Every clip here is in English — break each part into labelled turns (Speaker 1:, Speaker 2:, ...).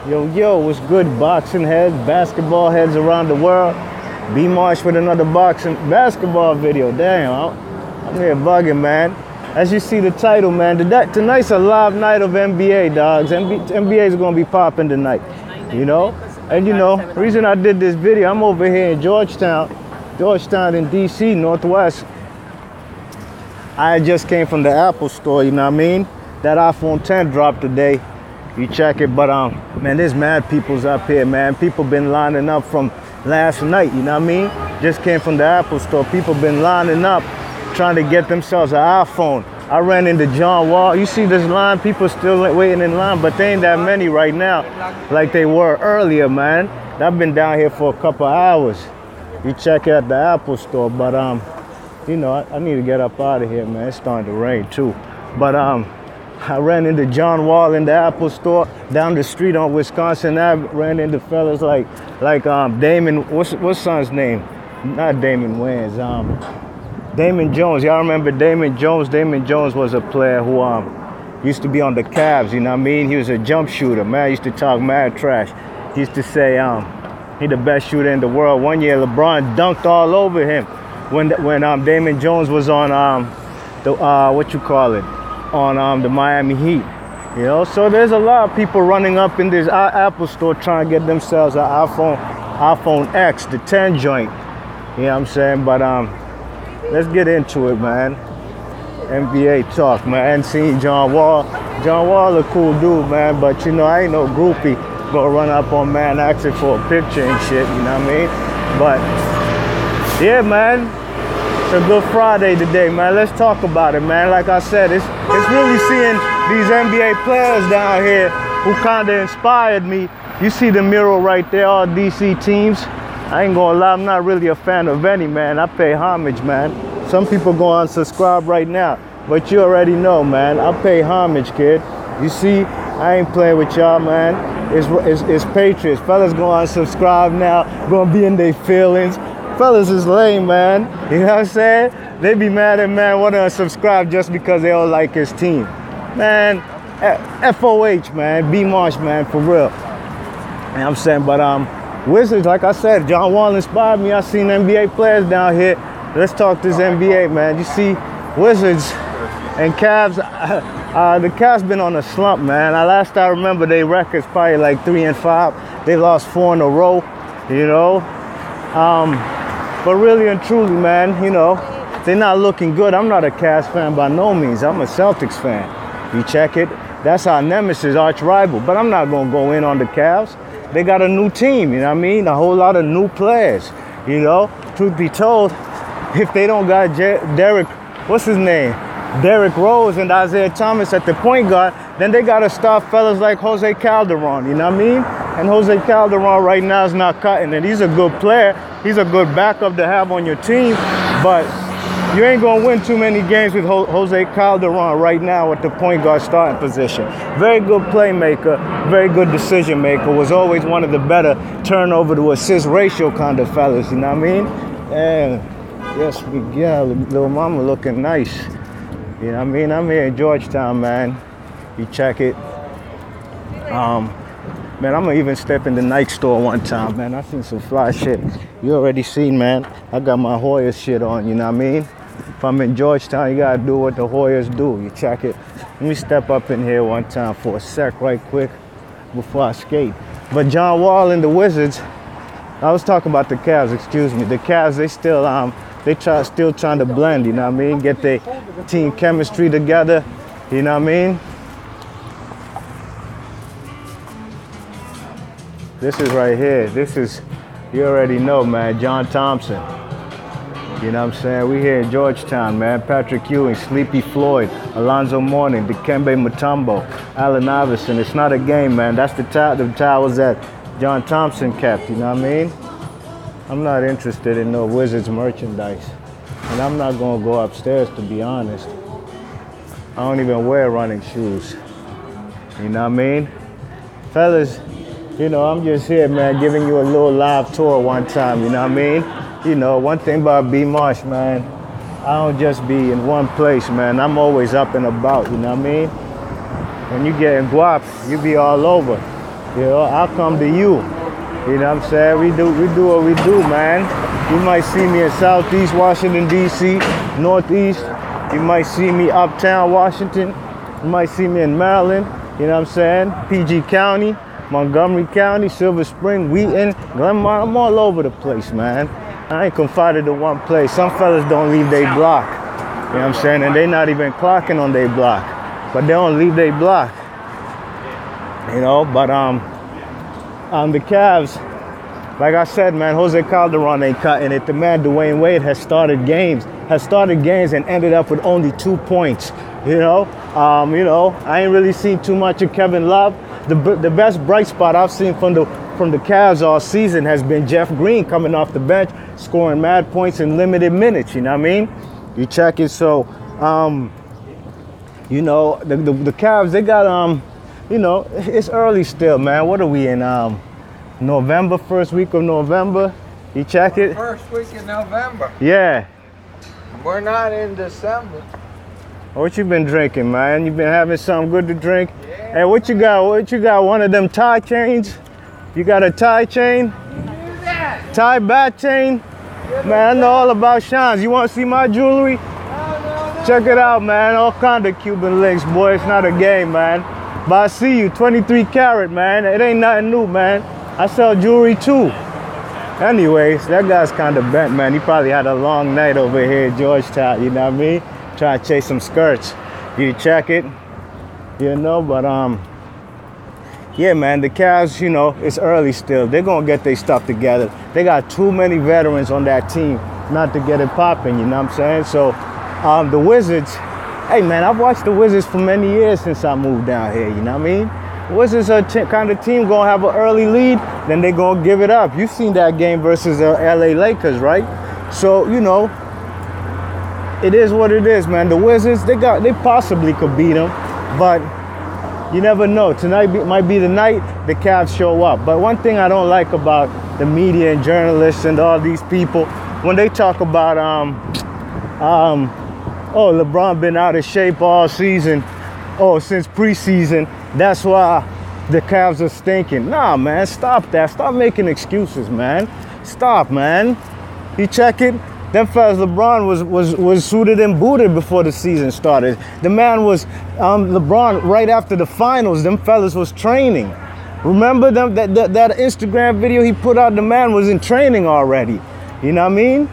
Speaker 1: Yo, what's good, boxing heads, basketball heads around the world? B Marsh with another boxing basketball video. Damn, I'm here bugging, man. As you see the title, man, tonight's a live night of NBA, dogs. NBA is going to be popping tonight, you know? And you know, the reason I did this video, I'm over here in Georgetown in D.C., Northwest. I just came from the Apple store, you know what I mean? That iPhone 10 dropped today. You check it, but man, there's mad peoples up here, man. People been lining up from last night, you know what I mean? Just came from the Apple store. People been lining up trying to get themselves an iPhone. I ran into John Wall. You see this line, people still waiting in line, but there ain't that many right now like they were earlier, man. I've been down here for a couple hours. You check out the Apple store, but you know, I need to get up out of here, man. It's starting to rain too. But I ran into John Wall in the Apple store down the street on Wisconsin. I ran into fellas like Damon, what's son's name? Not Damon Wayans, Damon Jones. Y'all remember Damon Jones? Damon Jones was a player who used to be on the Cavs, you know what I mean? He was a jump shooter, man. He used to talk mad trash. He used to say he the best shooter in the world. One year LeBron dunked all over him when Damon Jones was on on the Miami Heat, you know. So there's a lot of people running up in this Apple store trying to get themselves an iPhone X, the 10 joint. You know what I'm saying? But let's get into it, man. NBA talk, man. I hadn't seen John Wall. John Wall a cool dude, man. But you know, I ain't no groupie gonna run up on man asking for a picture and shit. You know what I mean? But yeah, man. It's a good Friday today, man. Let's talk about it, man. Like I said, it's really seeing these NBA players down here who kind of inspired me. You see the mural right there, all DC teams. I ain't gonna lie, I'm not really a fan of any, man. I pay homage, man. Some people go unsubscribe right now, but you already know, man. I pay homage, kid. You see, I ain't playing with y'all, man. It's Patriots. Fellas go unsubscribe now, gonna be in their feelings. Fellas is lame, man. You know what I'm saying? They be mad at man want to unsubscribe just because they don't like his team. Man, FOH, man. B Marsh, man, for real. You know what I'm saying? But Wizards, like I said, John Wall inspired me. I seen NBA players down here. Let's talk this NBA, man. You see, Wizards and Cavs, the Cavs been on a slump, man. Last I remember, their record's probably like 3-5. They lost 4 in a row, you know. But really and truly, man, you know, they're not looking good. I'm not a Cavs fan by no means. I'm a Celtics fan. You check it. That's our nemesis, arch rival. But I'm not going to go in on the Cavs. They got a new team, you know what I mean? A whole lot of new players, you know. Truth be told, if they don't got Derrick Rose and Isaiah Thomas at the point guard, then they got to start fellas like Jose Calderon, you know what I mean? And Jose Calderon right now is not cutting it. He's a good player. He's a good backup to have on your team, but you ain't gonna win too many games with Jose Calderon right now at the point guard starting position. Very good playmaker, very good decision maker, was always one of the better turnover to assist ratio kind of fellas, you know what I mean? And yes, Miguel, little mama looking nice. You know what I mean? I'm here in Georgetown, man. You check it. Man, I'm gonna even step in the Nike store one time, man. I seen some fly shit. You already seen, man. I got my Hoyas shit on, you know what I mean? If I'm in Georgetown, you gotta do what the Hoyas do. You check it. Let me step up in here one time for a sec right quick before I skate. But John Wall and the Wizards, I was talking about the Cavs, excuse me. The Cavs, they still still trying to blend, you know what I mean? Get their team chemistry together, you know what I mean? This is right here. This is, you already know, man, John Thompson. You know what I'm saying? We here in Georgetown, man. Patrick Ewing, Sleepy Floyd, Alonzo Mourning, Dikembe Mutombo, Allen Iverson. It's not a game, man. That's the towels that John Thompson kept, you know what I mean? I'm not interested in no Wizards merchandise. And I'm not gonna go upstairs, to be honest. I don't even wear running shoes. You know what I mean? Fellas, you know, I'm just here, man, giving you a little live tour one time, you know what I mean? You know, one thing about B Marsh, man, I don't just be in one place, man. I'm always up and about, you know what I mean? When you get in guap, you be all over. You know, I'll come to you. You know what I'm saying? We do what we do, man. You might see me in Southeast Washington, D.C., Northeast. You might see me uptown Washington. You might see me in Maryland. You know what I'm saying? PG County, Montgomery County, Silver Spring, Wheaton, Glenmont. I'm all over the place, man. I ain't confined to one place. Some fellas don't leave their block. You know what I'm saying? And they not even clocking on their block. But they don't leave their block. You know, but the Cavs, like I said, man, Jose Calderon ain't cutting it. The man Dwayne Wade has started games and ended up with only 2 points. You know, I ain't really seen too much of Kevin Love. The best bright spot I've seen from the Cavs all season has been Jeff Green coming off the bench, scoring mad points in limited minutes. You know what I mean? You check it. So, you know, the Cavs, they got you know, it's early still, man. What are we in? November, first week of November. You check it?
Speaker 2: First week in November.
Speaker 1: Yeah.
Speaker 2: We're not in December.
Speaker 1: What you been drinking, man? You been having something good to drink?
Speaker 2: Yeah.
Speaker 1: Hey, what you got? What you got? One of them tie chains? You got a tie chain? Tie bat chain? Man, I know all about shines. You want to see my jewelry?
Speaker 2: No.
Speaker 1: Check it out, man. All kind of Cuban links, boy. It's not a game, man. But I see you, 23 karat, man. It ain't nothing new, man. I sell jewelry too. Anyways, that guy's kind of bent, man. He probably had a long night over here at Georgetown, you know what I mean? Trying to chase some skirts. You check it, you know, but yeah, man, the Cavs, you know, it's early still. They're gonna get their stuff together. They got too many veterans on that team not to get it popping, you know what I'm saying? So the Wizards, hey man, I've watched the Wizards for many years since I moved down here, you know what I mean? Wizards are kind of team gonna have an early lead, then they gonna give it up. You've seen that game versus the LA Lakers, right? So, you know, it is what it is, man. The Wizards, they possibly could beat them, but you never know. Tonight might be the night the Cavs show up. But one thing I don't like about the media and journalists and all these people, when they talk about oh, LeBron been out of shape all season, since preseason, that's why the Cavs are stinking. Nah, man, stop that. Stop making excuses, man. Stop, man. You check it? Them fellas, LeBron was suited and booted before the season started. The man was, LeBron, right after the finals, them fellas was training. Remember them that Instagram video he put out, the man was in training already. You know what I mean?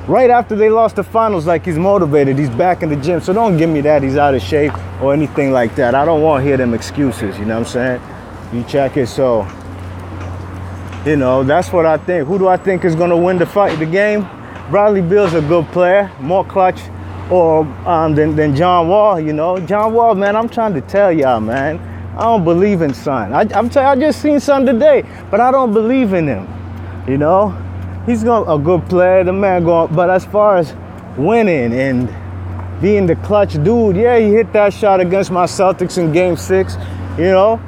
Speaker 1: Right after they lost the finals, like he's motivated, he's back in the gym. So don't give me that he's out of shape or anything like that. I don't want to hear them excuses, you know what I'm saying? You check it, so, you know, that's what I think. Who do I think is going to win the game? Bradley Beal's a good player, more clutch than John Wall, you know. John Wall, man, I'm trying to tell y'all, man, I don't believe in Son. I just seen Son today, but I don't believe in him, you know. He's a good player, the man going, but as far as winning and being the clutch dude, yeah, he hit that shot against my Celtics in Game 6, you know.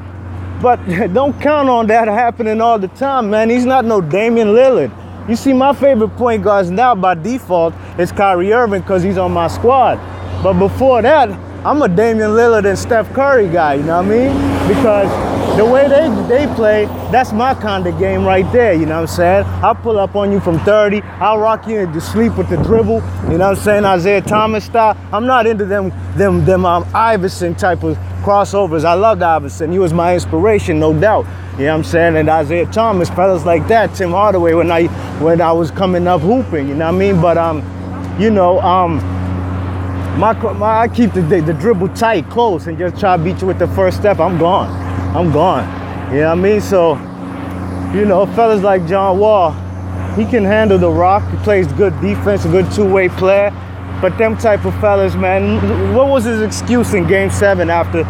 Speaker 1: But don't count on that happening all the time, man. He's not no Damian Lillard. You see, my favorite point guards now by default is Kyrie Irving because he's on my squad. But before that, I'm a Damian Lillard and Steph Curry guy, you know what I mean? Because the way they play, that's my kind of game right there, you know what I'm saying? I'll pull up on you from 30, I'll rock you into sleep with the dribble, you know what I'm saying? Isaiah Thomas style. I'm not into them Iverson type of crossovers. I loved Iverson. He was my inspiration, no doubt. You know what I'm saying? And Isaiah Thomas, fellas like that, Tim Hardaway when I was coming up hooping, you know what I mean? But you know, I keep the dribble tight, close, and just try to beat you with the first step. I'm gone. You know what I mean? So, you know, fellas like John Wall, he can handle the rock. He plays good defense, a good two-way player. But them type of fellas, man, what was his excuse in Game 7 after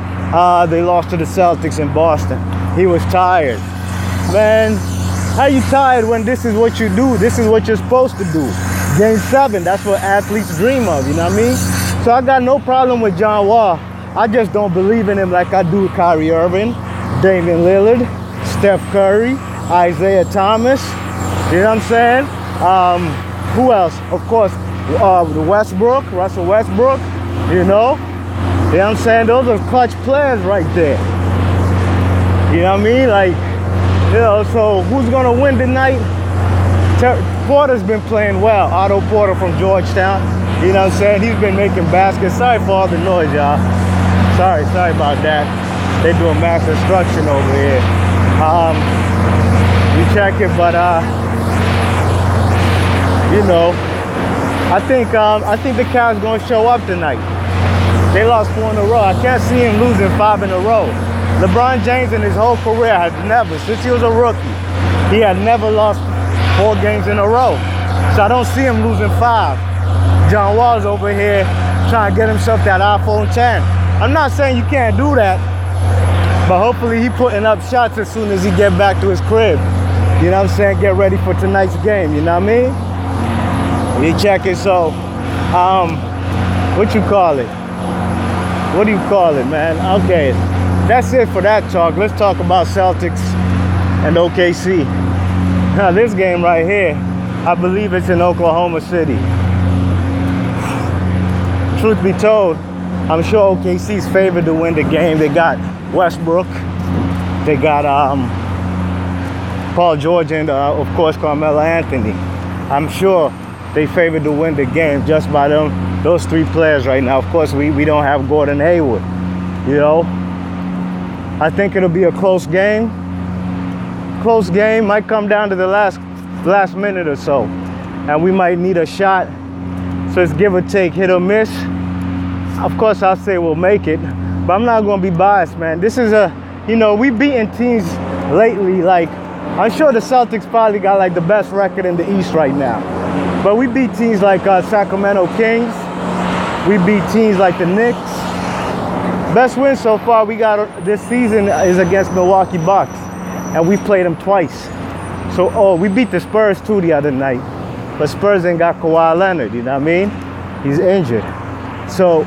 Speaker 1: they lost to the Celtics in Boston? He was tired. Man, how you tired when this is what you do? This is what you're supposed to do. Game 7, that's what athletes dream of, you know what I mean? So I got no problem with John Wall. I just don't believe in him like I do Kyrie Irving, Damian Lillard, Steph Curry, Isaiah Thomas, you know what I'm saying? Who else? Of course, Russell Westbrook, you know? You know what I'm saying? Those are clutch players right there. You know what I mean? Like, you know, so who's gonna win tonight? Porter's been playing well. Otto Porter from Georgetown. You know what I'm saying? He's been making baskets. Sorry for all the noise, y'all. Sorry about that. They doing mass destruction over here. We check it, but you know, I think the Cavs gonna show up tonight. They lost 4 in a row. I can't see him losing 5 in a row. LeBron James in his whole career has never, since he was a rookie, he had never lost 4 games in a row. So I don't see him losing 5. John Wall's over here trying to get himself that iPhone 10. I'm not saying you can't do that, but hopefully he putting up shots as soon as he get back to his crib. You know what I'm saying? Get ready for tonight's game, you know what I mean? You check it, so, what you call it? What do you call it, man? Okay, that's it for that talk. Let's talk about Celtics and OKC. Now this game right here, I believe it's in Oklahoma City. Truth be told, I'm sure OKC's favored to win the game. They got Westbrook, they got Paul George, and of course Carmelo Anthony. I'm sure they favored to win the game just by those 3 players right now. Of course, we don't have Gordon Hayward, you know. I think it'll be a close game. Close game, might come down to the last minute or so. And we might need a shot. So it's give or take, hit or miss. Of course, I'll say we'll make it, but I'm not gonna be biased, man. This is you know, we beaten teams lately, like, I'm sure the Celtics probably got like the best record in the East right now. But we beat teams like Sacramento Kings. We beat teams like the Knicks. Best win so far we got this season is against Milwaukee Bucks, and we played them twice. So, we beat the Spurs too the other night, but Spurs ain't got Kawhi Leonard, you know what I mean? He's injured. So,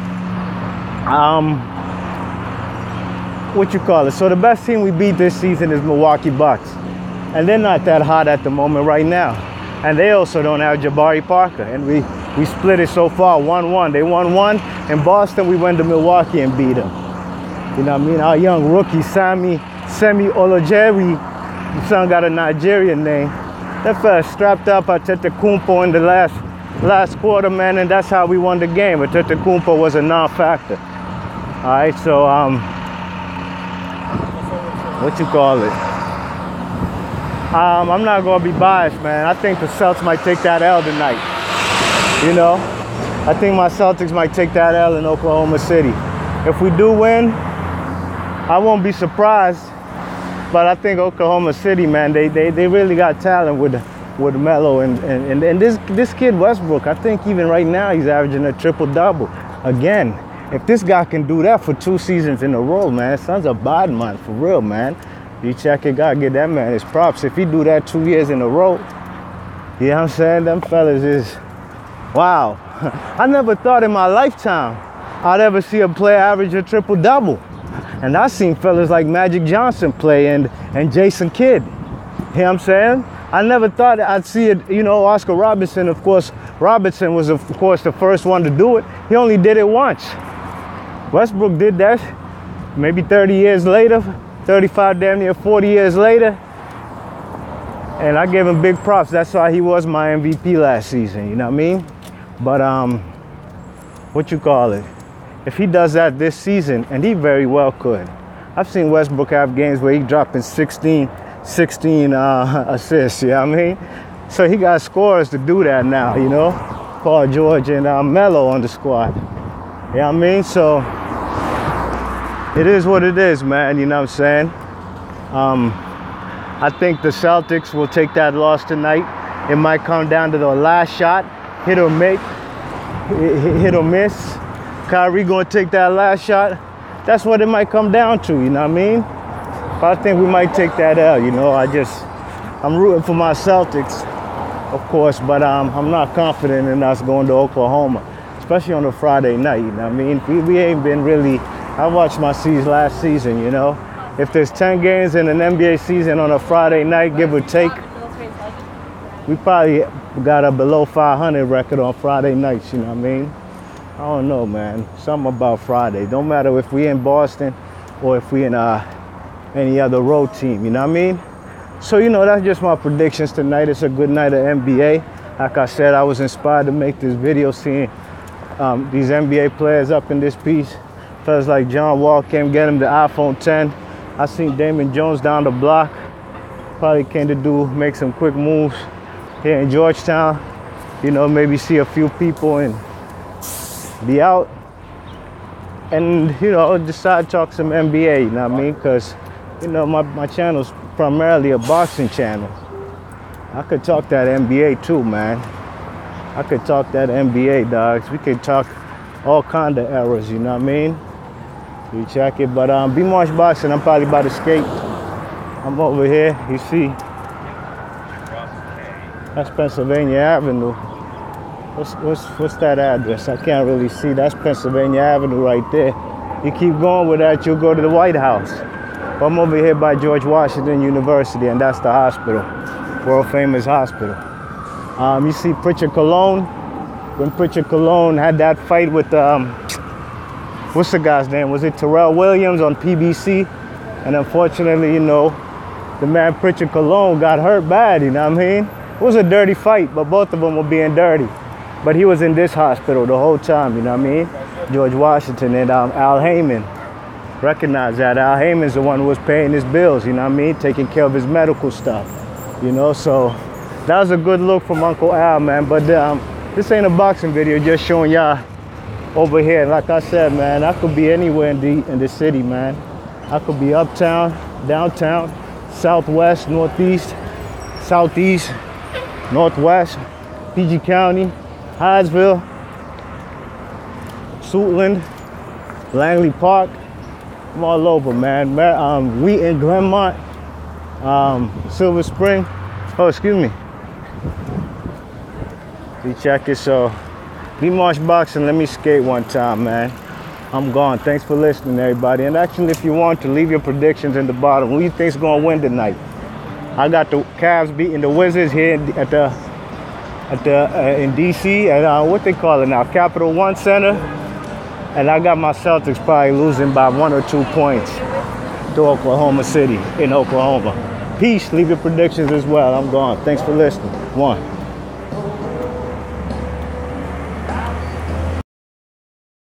Speaker 1: what you call it? So the best team we beat this season is Milwaukee Bucks, and they're not that hot at the moment right now. And they also don't have Jabari Parker, and we split it so far 1-1. They won 1 in Boston. We went to Milwaukee and beat them. You know what I mean? Our young rookie Semi Olojeri, his son got a Nigerian name. That fella strapped up Antetokounmpo in the last quarter, man, and that's how we won the game. Antetokounmpo was a non-factor. All right, so what you call it? I'm not gonna be biased, man. I think the Celts might take that L tonight. You know, I think my Celtics might take that L in Oklahoma City. If we do win, I won't be surprised. But I think Oklahoma City, man, they really got talent with Melo and this kid Westbrook. I think even right now he's averaging a triple-double. Again, if this guy can do that for 2 seasons in a row, man, son's a bad man, for real, man. You check it, gotta get that man his props. If he do that 2 years in a row, you know what I'm saying? Them fellas is, wow. I never thought in my lifetime I'd ever see a player average a triple-double. And I've seen fellas like Magic Johnson play and Jason Kidd. You know what I'm saying? I never thought I'd see it, you know, Oscar Robertson, of course. Robertson was, of course, the first one to do it. He only did it once. Westbrook did that maybe 30 years later, 35, damn near 40 years later. And I gave him big props. That's why he was my MVP last season, you know what I mean? But, what you call it? If he does that this season, and he very well could. I've seen Westbrook have games where he dropping 16 assists, you know what I mean? So he got scorers to do that now, you know? Paul George and Melo on the squad. You know what I mean? So it is what it is, man, you know what I'm saying? I think the Celtics will take that loss tonight. It might come down to the last shot, hit or miss. Kyrie gonna take that last shot. That's what it might come down to, you know what I mean? But I think we might take that L, you know. I'm rooting for my Celtics, of course, but I'm not confident in us going to Oklahoma, especially on a Friday night, you know what I mean? We ain't been really, I watched my season last season, you know. If there's 10 games in an NBA season on a Friday night, give or take, we probably got a below 500 record on Friday nights, you know what I mean? I don't know, man. Something about Friday. Don't matter if we in Boston or if we in any other road team, you know what I mean? So, you know, that's just my predictions tonight. It's a good night of NBA. Like I said, I was inspired to make this video seeing these NBA players up in this piece. Fellas like John Wall came get him the iPhone 10. I seen Damon Jones down the block. Probably came to make some quick moves here in Georgetown. You know, maybe see a few people and be out. And, you know, decide to talk some NBA, you know what I mean? Because, you know, my channel's primarily a boxing channel. I could talk that NBA too, man. I could talk that NBA, dogs. We could talk all kind of eras, you know what I mean? You check it, but B-Marsh Boxing, I'm probably about to skate. I'm over here, you see. That's Pennsylvania Avenue. What's that address? I can't really see. That's Pennsylvania Avenue right there. You keep going with that, you'll go to the White House. But I'm over here by George Washington University, and that's the hospital, world famous hospital. You see Pritchard Cologne. When Pritchard Cologne had that fight with what's the guy's name? Was it Terrell Williams on PBC? And unfortunately, you know, the man Pritchard Cologne got hurt bad, you know what I mean? It was a dirty fight, but both of them were being dirty. But he was in this hospital the whole time, you know what I mean? George Washington and Al Heyman. Recognize that. Al Heyman's the one who was paying his bills, you know what I mean? Taking care of his medical stuff, you know? So that was a good look from Uncle Al, man. But this ain't a boxing video, just showing y'all over here. Like I said, man, I could be anywhere in the city, man. I could be uptown, downtown, southwest, northeast, southeast, northwest, PG County, Hyattsville, Suitland, Langley Park. I'm all over, man. Wheaton, Glenmont, Silver Spring. Oh, excuse me. You check it. So, B-Marsh Boxing, let me skate one time, man. I'm gone. Thanks for listening, everybody. And actually, if you want to, leave your predictions in the bottom. Who you think's gonna win tonight? I got the Cavs beating the Wizards here in DC at what they call it now, Capital One Center. And I got my Celtics probably losing by 1 or 2 points to Oklahoma City in Oklahoma. Peace. Leave your predictions as well. I'm gone. Thanks for listening. One.